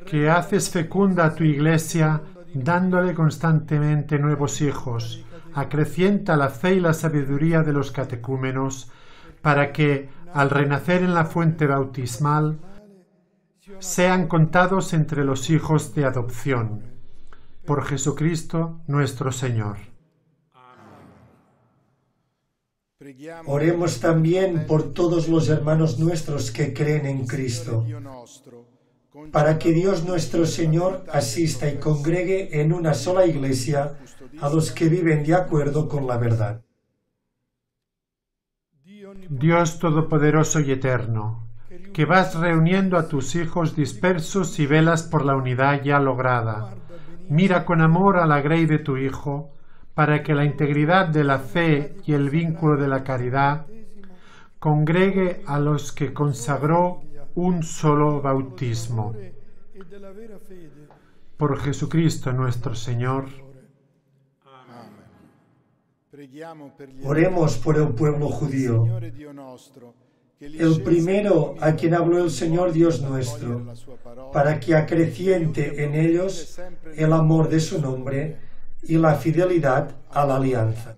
que haces fecunda a tu Iglesia, dándole constantemente nuevos hijos, acrecienta la fe y la sabiduría de los catecúmenos, para que, al renacer en la fuente bautismal, sean contados entre los hijos de adopción. Por Jesucristo nuestro Señor. Oremos también por todos los hermanos nuestros que creen en Cristo, para que Dios nuestro Señor asista y congregue en una sola Iglesia a los que viven de acuerdo con la verdad. Dios Todopoderoso y Eterno, que vas reuniendo a tus hijos dispersos y velas por la unidad ya lograda, mira con amor a la grey de tu Hijo, para que la integridad de la fe y el vínculo de la caridad congregue a los que consagró un solo bautismo. Por Jesucristo nuestro Señor. Oremos por el pueblo judío, el primero a quien habló el Señor Dios nuestro, para que acreciente en ellos el amor de su nombre y la fidelidad a la alianza.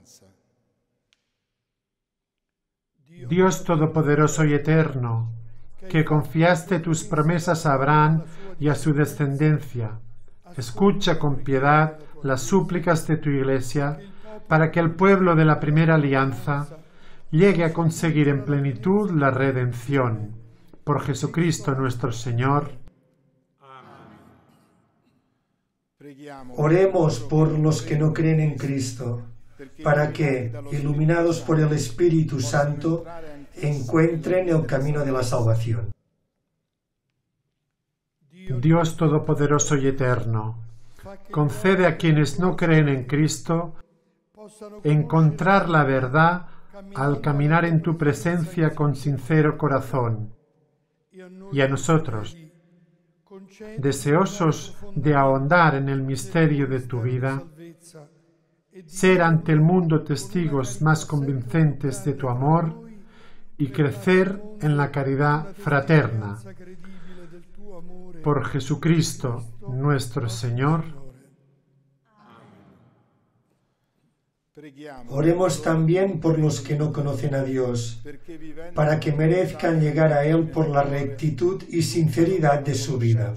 Dios Todopoderoso y Eterno, que confiaste tus promesas a Abraham y a su descendencia, escucha con piedad las súplicas de tu Iglesia para que el pueblo de la primera alianza llegue a conseguir en plenitud la redención. Por Jesucristo nuestro Señor. Oremos por los que no creen en Cristo, para que, iluminados por el Espíritu Santo, encuentren el camino de la salvación. Dios Todopoderoso y Eterno, concede a quienes no creen en Cristo encontrar la verdad al caminar en tu presencia con sincero corazón, y a nosotros, deseosos de ahondar en el misterio de tu vida, ser ante el mundo testigos más convincentes de tu amor y crecer en la caridad fraterna. Por Jesucristo nuestro Señor. Oremos también por los que no conocen a Dios, para que merezcan llegar a Él por la rectitud y sinceridad de su vida.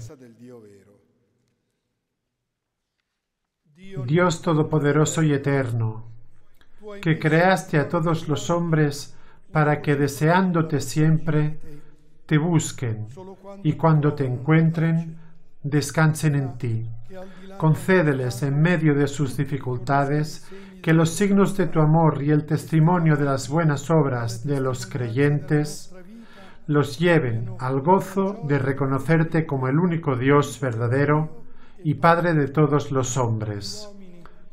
Dios Todopoderoso y Eterno, que creaste a todos los hombres para que deseándote siempre, te busquen y cuando te encuentren, descansen en ti. Concédeles en medio de sus dificultades que los signos de tu amor y el testimonio de las buenas obras de los creyentes los lleven al gozo de reconocerte como el único Dios verdadero y Padre de todos los hombres.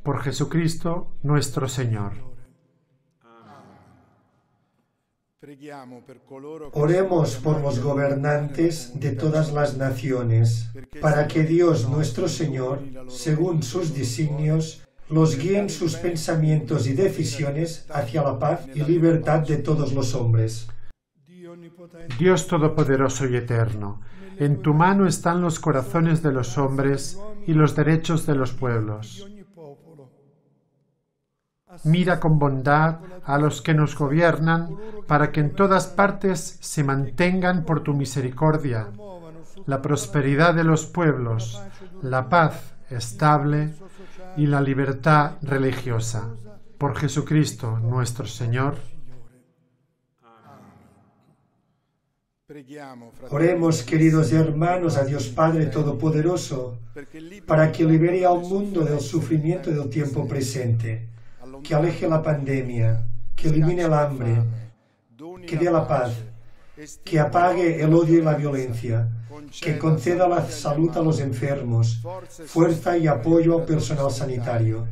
Por Jesucristo nuestro Señor. Oremos por los gobernantes de todas las naciones, para que Dios nuestro Señor, según sus designios, los guíe en sus pensamientos y decisiones hacia la paz y libertad de todos los hombres. Dios Todopoderoso y Eterno, en tu mano están los corazones de los hombres y los derechos de los pueblos. Mira con bondad a los que nos gobiernan para que en todas partes se mantengan por tu misericordia la prosperidad de los pueblos, la paz estable y la libertad religiosa. Por Jesucristo nuestro Señor. Oremos, queridos hermanos, a Dios Padre Todopoderoso, para que libere al mundo del sufrimiento del tiempo presente, que aleje la pandemia, que elimine el hambre, que dé la paz, que apague el odio y la violencia, que conceda la salud a los enfermos, fuerza y apoyo al personal sanitario,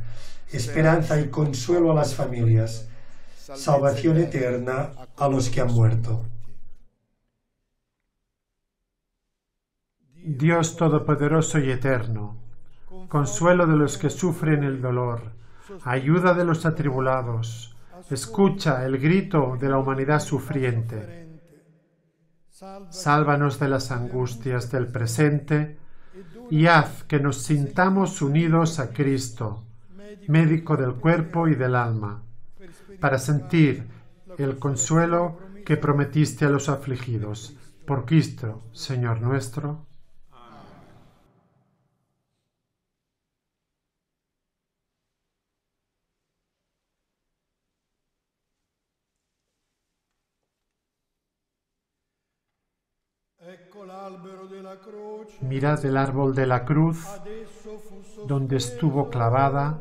esperanza y consuelo a las familias, salvación eterna a los que han muerto. Dios Todopoderoso y Eterno, consuelo de los que sufren el dolor, ayuda de los atribulados, escucha el grito de la humanidad sufriente. Sálvanos de las angustias del presente y haz que nos sintamos unidos a Cristo, médico del cuerpo y del alma, para sentir el consuelo que prometiste a los afligidos. Por Cristo, Señor nuestro. Mirad el árbol de la cruz, donde estuvo clavada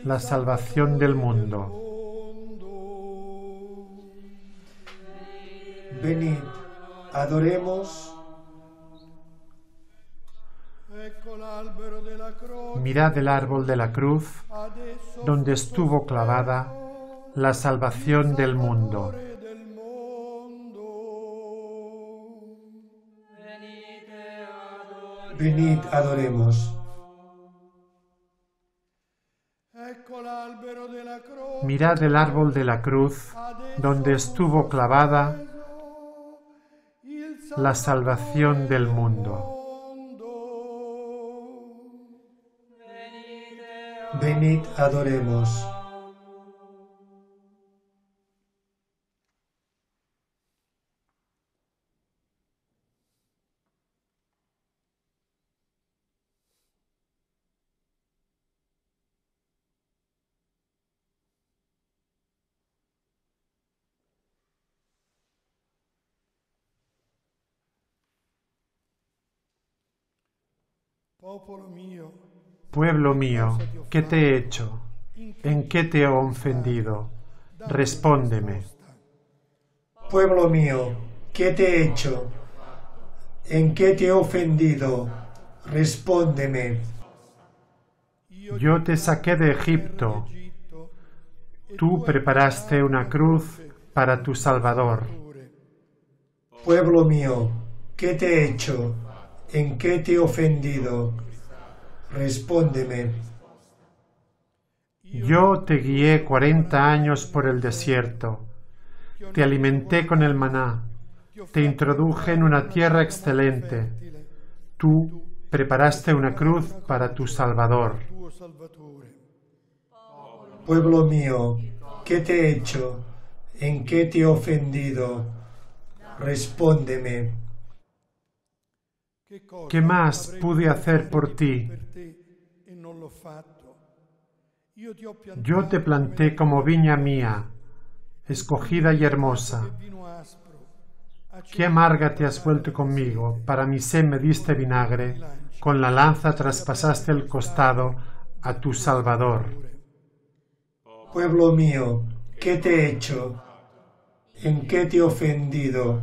la salvación del mundo. Venid, adoremos. Mirad el árbol de la cruz, donde estuvo clavada la salvación del mundo. Venid, adoremos. Mirad el árbol de la cruz, donde estuvo clavada la salvación del mundo. Venid, adoremos. Popolo mio, Pueblo mío, ¿qué te he hecho? ¿En qué te he ofendido? Respóndeme. Pueblo mío, ¿qué te he hecho? ¿En qué te he ofendido? Respóndeme. Yo te saqué de Egipto. Tú preparaste una cruz para tu Salvador. Pueblo mío, ¿qué te he hecho? ¿En qué te he ofendido? Respóndeme. Yo te guié 40 años por el desierto. Te alimenté con el maná. Te introduje en una tierra excelente. Tú preparaste una cruz para tu Salvador. tuo Salvatore. Pueblo mío, ¿qué te he hecho? ¿En qué te he ofendido? Respóndeme. Che cosa ¿Qué más avrei pude hacer por ti? per te e non l'ho fatto? Io ti ho piantato Yo te planté como viña mía, escogida y hermosa. vino aspro, Qué amarga te has vuelto conmigo. Para mi sed me diste vinagre. Con la lanza traspasaste el costado a tu Salvador. Pueblo mío, ¿qué te he hecho? ¿En qué te he ofendido?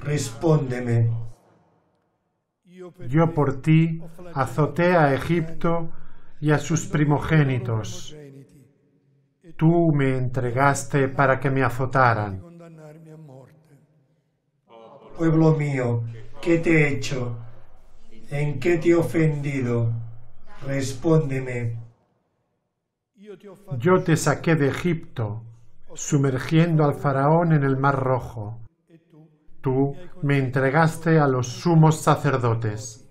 Respóndeme. Yo por ti azoté a Egipto y a sus primogénitos. Tú me entregaste para que me azotaran. condannarmi a morte. Pueblo mío, ¿qué te he hecho? ¿En qué te he ofendido? Respóndeme. Io ti ho fatto Yo te saqué de Egipto, sumergiendo al faraón en el Mar Rojo. Tú me entregaste a los sumos sacerdotes.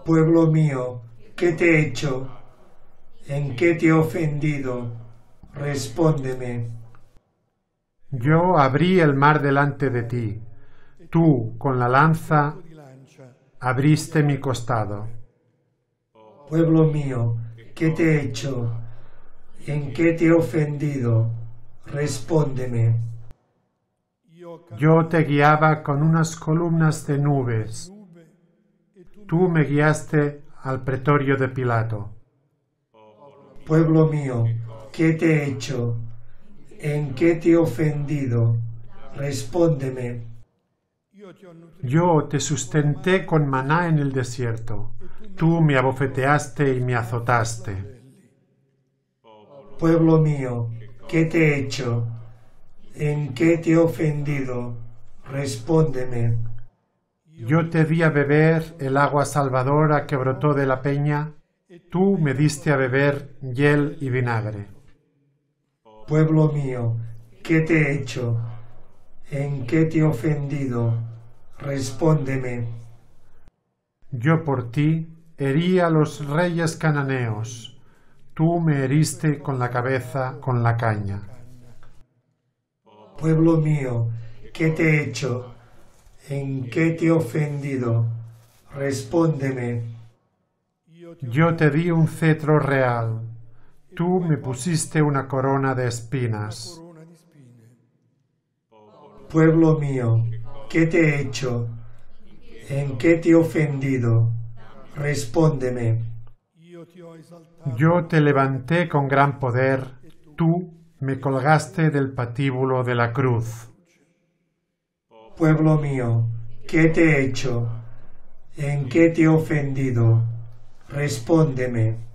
Pueblo mío, ¿qué te he hecho? ¿En qué te he ofendido? Respóndeme. Yo abrí el mar delante de ti. Tú, con la lanza, di lancia. abriste mi costado. Pueblo mío, ¿qué te he hecho? ¿En qué te he ofendido? Respóndeme. Yo te guiaba con unas columnas de nubes. Tú me guiaste al pretorio de Pilato. Pueblo mío, ¿qué te he hecho? ¿En qué te he ofendido? Respóndeme. Yo te sustenté con maná en el desierto. Tú me abofeteaste y me azotaste. Pueblo mío, ¿qué te he hecho? ¿En qué te he ofendido? Respóndeme. Yo te di a beber el agua salvadora que brotó de la peña. Tú me diste a beber hiel y vinagre. Pueblo mío, ¿qué te he hecho? ¿En qué te he ofendido? Respóndeme. Yo por ti herí a los reyes cananeos. Tú me heriste con la cabeza con la caña. Pueblo mío, ¿qué te he hecho? ¿En qué te he ofendido? Respóndeme. Yo te di un cetro real. Tú me pusiste una corona de espinas. Corona di spine. Pueblo mío, ¿qué te he hecho? ¿En qué te he ofendido? Respóndeme. Io ti ho esaltato. Yo te levanté con gran poder. Tú me colgaste del patíbulo de la cruz. Pueblo mío, ¿qué te he hecho? ¿En qué te he ofendido? Respóndeme.